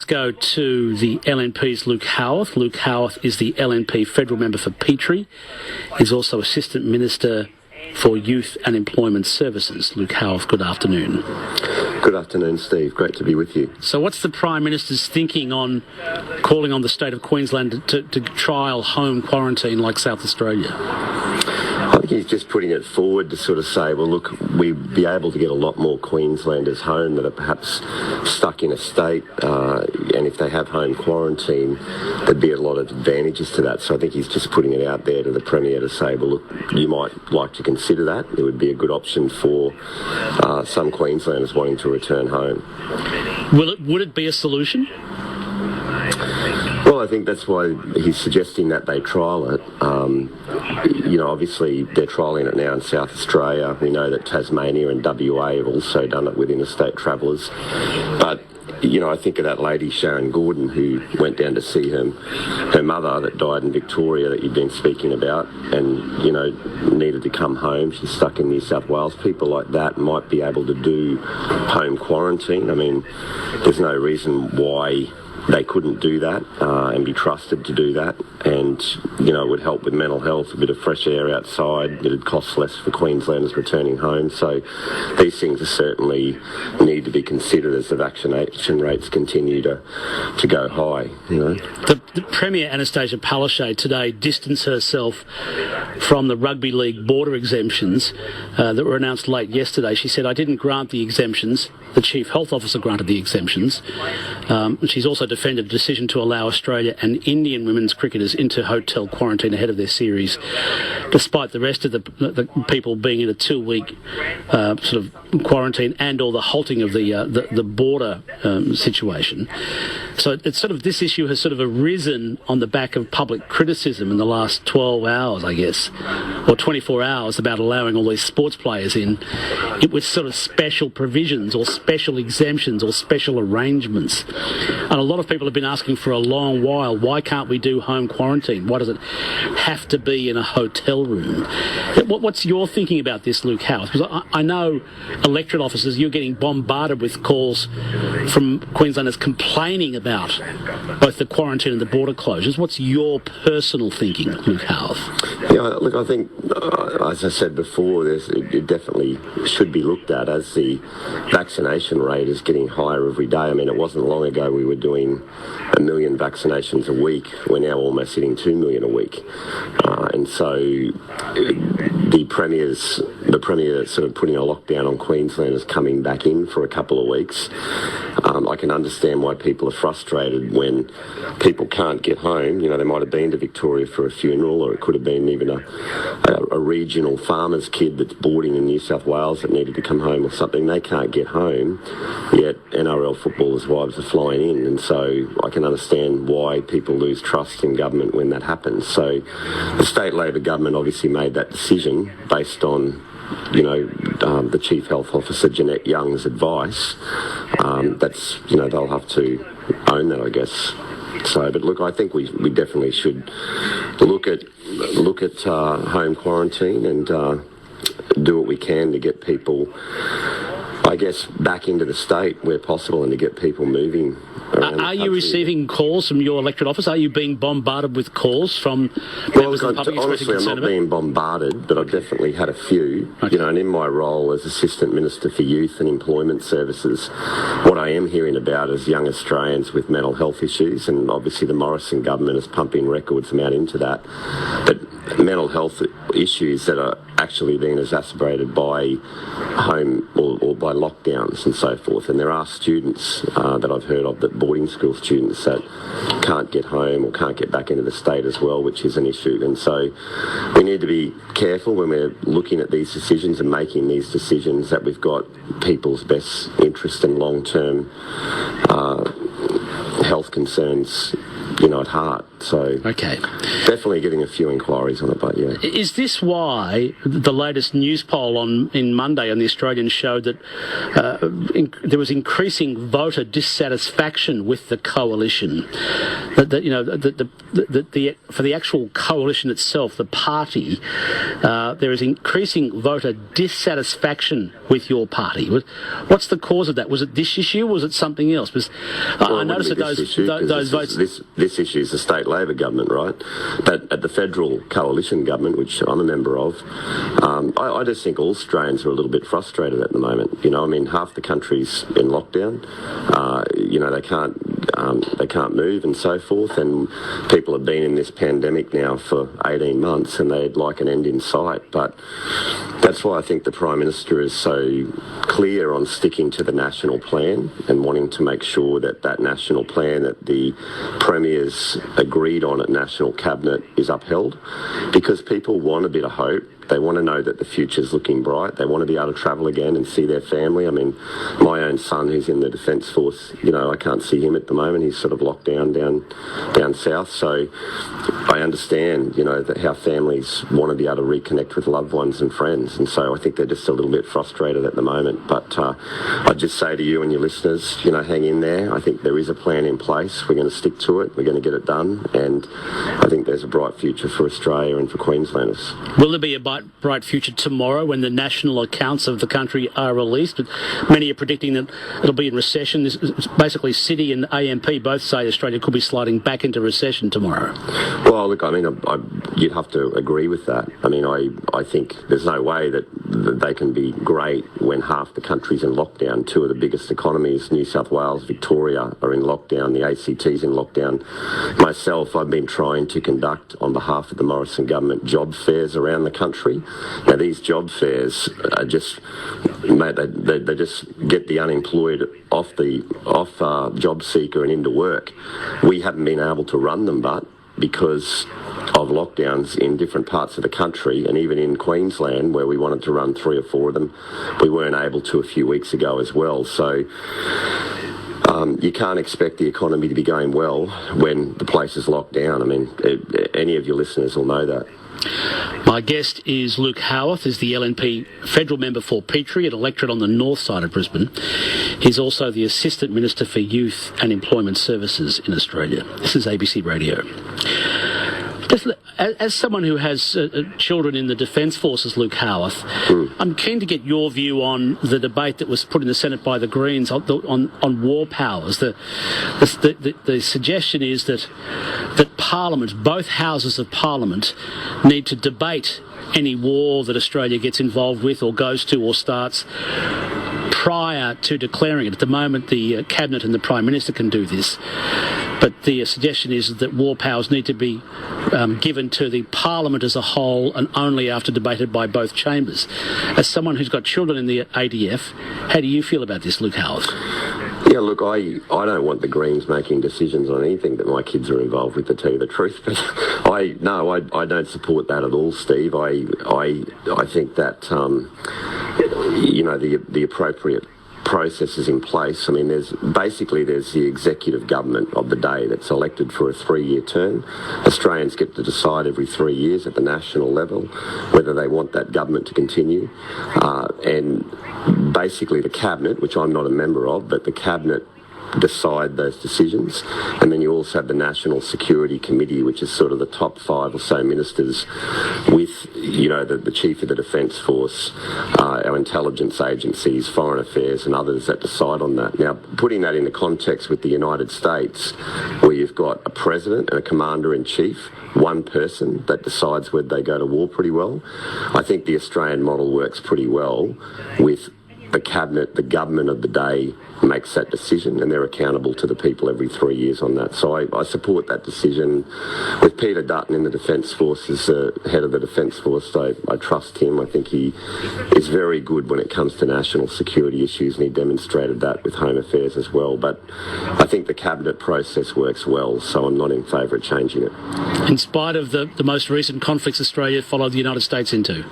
go to the LNP's Luke Howarth. Luke Howarth is the LNP federal member for Petrie. He's also Assistant Minister for Youth and Employment Services. Luke Howarth, good afternoon. Good afternoon, Steve. Great to be with you. So what's the Prime Minister's thinking on calling on the state of Queensland to trial home quarantine like South Australia? I think he's just putting it forward to sort of say, well, look, we'd be able to get a lot more Queenslanders home that are perhaps stuck in a state, and if they have home quarantine, there'd be a lot of advantages to that. So I think he's just putting it out there to the Premier to say, well, look, you might like to consider that. It would be a good option for some Queenslanders wanting to return home. Would it be a solution? Well, I think that's why he's suggesting that they trial it. Obviously they're trialling it now in South Australia. We know that Tasmania and WA have also done it with interstate travellers. But I think of that lady, Sharon Gordon, who went down to see her mother that died in Victoria that you've been speaking about and, needed to come home. She's stuck in New South Wales. People like that might be able to do home quarantine. I mean, there's no reason why they couldn't do that and be trusted to do that. And, it would help with mental health, a bit of fresh air outside. It'd cost less for Queenslanders returning home. So these things are certainly need to be considered as the vaccination rates continue to go high, The Premier, Anastasia Palaszczuk, today distanced herself from the rugby league border exemptions that were announced late yesterday. She said, I didn't grant the exemptions. The Chief Health Officer granted the exemptions. She's also defended a decision to allow Australia and Indian women's cricketers into hotel quarantine ahead of their series, despite the rest of the people being in a 2-week sort of quarantine and or the halting of the border situation. So it's sort of, this issue has sort of arisen on the back of public criticism in the last 12 hours, I guess, or 24 hours about allowing all these sports players in with sort of special provisions or special exemptions or special arrangements. And a lot of people have been asking for a long while, why can't we do home quarantine? Why does it have to be in a hotel room? What's your thinking about this, Luke Howarth? Because I know electorate officers, you're getting bombarded with calls from Queenslanders complaining about both the quarantine and the border closures. What's your personal thinking, Luke Howarth? Yeah, look, I think, as I said before, it definitely should be looked at as the vaccination rate is getting higher every day. I mean, it wasn't long ago we were doing 1 million vaccinations a week. We're now almost hitting 2 million a week. And so the Premier sort of putting a lockdown on Queenslanders coming back in for a couple of weeks. I can understand why people are frustrated when people can't get home. They might have been to Victoria for a funeral, or it could have been even a regional farmer's kid that's boarding in New South Wales that needed to come home or something. They can't get home, yet NRL footballers' wives are flying in. And so I can understand why people lose trust in government when that happens. So the state Labor government obviously made that decision based on the Chief Health Officer, Jeanette Young's advice. That's, they'll have to own that, I guess. So, but look, I think we definitely should look at home quarantine and do what we can to get people, I guess, back into the state where possible and to get people moving. Are you receiving calls from your electorate office? Are you being bombarded with calls from members of the public? Honestly, I'm not being bombarded, but I've definitely had a few. Okay. And in my role as Assistant Minister for Youth and Employment Services, what I am hearing about is young Australians with mental health issues, and obviously the Morrison government is pumping records amount into that. But mental health issues that are actually being exacerbated by home or by lockdowns and so forth. And there are students that I've heard of, that boarding school students that can't get home or can't get back into the state as well, which is an issue. And so we need to be careful when we're looking at these decisions and making these decisions that we've got people's best interest and long-term health concerns, at heart. So Okay. definitely getting a few inquiries on it, but yeah. Is this why the latest news poll in Monday on the Australian showed that there was increasing voter dissatisfaction with the coalition? For the actual coalition itself, the party, there is increasing voter dissatisfaction with your party. What's the cause of that? Was it this issue, or was it something else? Because I noticed that those votes. This issue is the state Labor government, right? But at the federal coalition government, which I'm a member of, I just think all Australians are a little bit frustrated at the moment. You know, I mean, half the country's in lockdown. They can't move and so forth, and people have been in this pandemic now for 18 months, and they'd like an end in sight. But that's why I think the Prime Minister is so clear on sticking to the national plan and wanting to make sure that that national plan that the Premier's agreed on at National Cabinet is upheld, because people want a bit of hope. They want to know that the future's looking bright. They want to be able to travel again and see their family. I mean, my own son, who's in the Defence Force, you know, I can't see him at the moment. He's sort of locked down south. So I understand, you know, that how families want to be able to reconnect with loved ones and friends. And so I think they're just a little bit frustrated at the moment. But I'd just say to you and your listeners, you know, hang in there. I think there is a plan in place. We're going to stick to it. We're going to get it done. And I think there's a bright future for Australia and for Queenslanders. Will there be a bright future tomorrow when the national accounts of the country are released? But many are predicting that it'll be in recession. Basically, Citi and AMP both say Australia could be sliding back into recession tomorrow. Well, look, I mean, you'd have to agree with that. I mean, I think there's no way that they can be great when half the country's in lockdown. Two of the biggest economies, New South Wales, Victoria, are in lockdown. The ACT's in lockdown. Myself, I've been trying to conduct, on behalf of the Morrison government, job fairs around the country. Now, these job fairs are just, mate, they just get the unemployed off job seeker and into work. We haven't been able to run them, but because of lockdowns in different parts of the country, and even in Queensland, where we wanted to run 3 or 4 of them, we weren't able to a few weeks ago as well. So you can't expect the economy to be going well when the place is locked down. I mean, any of your listeners will know that. My guest is Luke Howarth, is the LNP federal member for Petrie, an electorate on the north side of Brisbane. He's also the Assistant Minister for Youth and Employment Services in Australia. This is ABC Radio. As someone who has children in the Defence Forces, Luke Howarth, I'm keen to get your view on the debate that was put in the Senate by the Greens on war powers. The suggestion is that Parliament, both houses of Parliament, need to debate any war that Australia gets involved with or goes to or starts prior to declaring it. At the moment, the Cabinet and the Prime Minister can do this, but the suggestion is that war powers need to be given to the Parliament as a whole and only after debated by both chambers. As someone who's got children in the ADF, how do you feel about this, Luke Howarth? Yeah, look, I don't want the Greens making decisions on anything that my kids are involved with, to tell you the truth. But I don't support that at all, Steve. I think that the appropriate processes in place. I mean, there's the executive government of the day that's elected for a 3-year term. Australians get to decide every 3 years at the national level whether they want that government to continue. And basically the Cabinet, which I'm not a member of, but the Cabinet decide those decisions. And then you also have the National Security Committee, which is sort of the top 5 or so ministers with, you know, the Chief of the Defence Force, our intelligence agencies, Foreign Affairs and others that decide on that. Now, putting that into context with the United States, where you've got a president and a commander-in-chief, one person that decides whether they go to war pretty well. I think the Australian model works pretty well with the Cabinet, the government of the day makes that decision, and they're accountable to the people every 3 years on that. So I support that decision. With Peter Dutton in the Defence Force as head of the Defence Force, I trust him. I think he is very good when it comes to national security issues, and he demonstrated that with Home Affairs as well. But I think the Cabinet process works well, so I'm not in favour of changing it. In spite of the most recent conflicts Australia followed the United States into?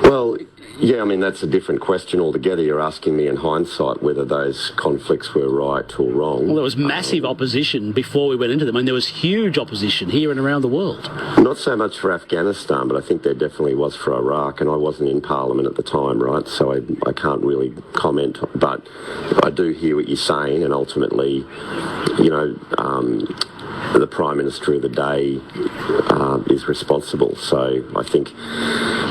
Well, Yeah, I mean, that's a different question altogether. You're asking me in hindsight whether those conflicts were right or wrong. Well, there was massive opposition before we went into them. I mean, there was huge opposition here and around the world. Not so much for Afghanistan, but I think there definitely was for Iraq, and I wasn't in Parliament at the time, right? So I can't really comment, but I do hear what you're saying, and ultimately, you know, the Prime Minister of the day is responsible. So I think,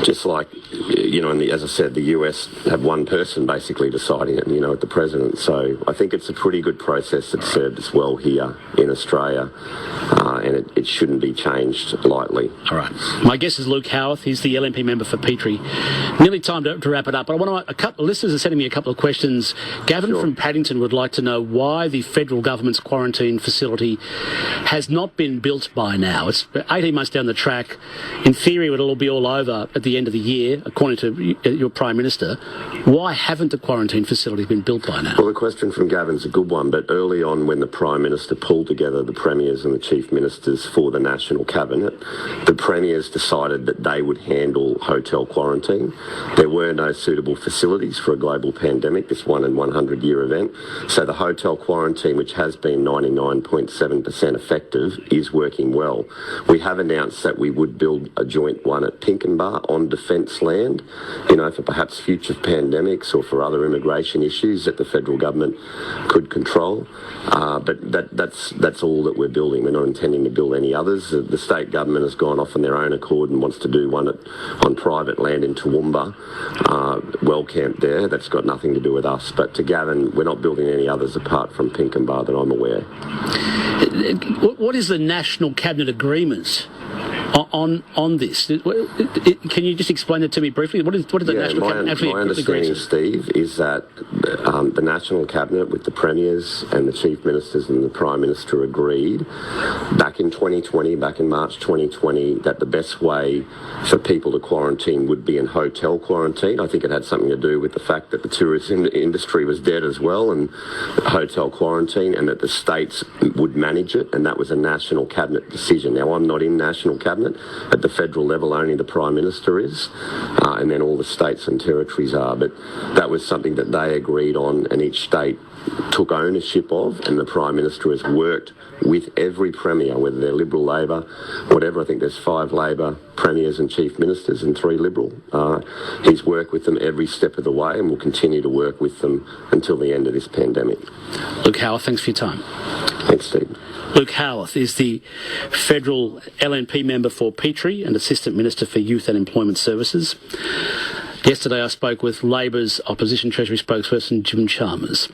just like, you know, as I said, the US have one person basically deciding it, you know, at the President. So I think it's a pretty good process that's served us well here in Australia, and it shouldn't be changed lightly. All right. My guest is Luke Howarth. He's the LNP member for Petrie. Nearly time to wrap it up. But I want to, a couple listeners are sending me a couple of questions. Gavin from Paddington would like to know why the federal government's quarantine facility has not been built by now. It's 18 months down the track. In theory, it'll all be all over at the end of the year, according to your Prime Minister. Why haven't the quarantine facility been built by now? Well, the question from Gavin's a good one, but early on when the Prime Minister pulled together the Premiers and the Chief Ministers for the National Cabinet, the Premiers decided that they would handle hotel quarantine. There were no suitable facilities for a global pandemic, this 1 in 100 year event. So the hotel quarantine, which has been 99.7% effective, is working well. We have announced that we would build a joint one at Pinkenba on defence land, you know, for perhaps future pandemics or for other immigration issues that the federal government could control. But that's all that we're building. We're not intending to build any others. The state government has gone off on their own accord and wants to do one on private land in Toowoomba, well camped there. That's got nothing to do with us. But to Gavin, we're not building any others apart from Pinkenba that I'm aware. What is the National Cabinet agreement on this? Can you just explain it to me briefly? What is the National Cabinet actually my understanding, Steve, is that the National Cabinet with the Premiers and the Chief Ministers and the Prime Minister agreed back in 2020, back in March 2020, that the best way for people to quarantine would be in hotel quarantine. I think it had something to do with the fact that the tourism industry was dead as well, and hotel quarantine, and that the states would manage it, and that was a National Cabinet decision. Now, I'm not in National Cabinet. At the federal level, only the Prime Minister is, and then all the states and territories are. But that was something that they agreed on, and each state took ownership of, and the Prime Minister has worked with every Premier, whether they're Liberal, Labor, whatever. I think there's 5 Labor Premiers and Chief Ministers and 3 Liberal. He's worked with them every step of the way and will continue to work with them until the end of this pandemic. Luke Howarth, thanks for your time. Thanks, Steve. Luke Howarth is the federal LNP member for Petrie and Assistant Minister for Youth and Employment Services. Yesterday I spoke with Labor's Opposition Treasury spokesperson Jim Chalmers.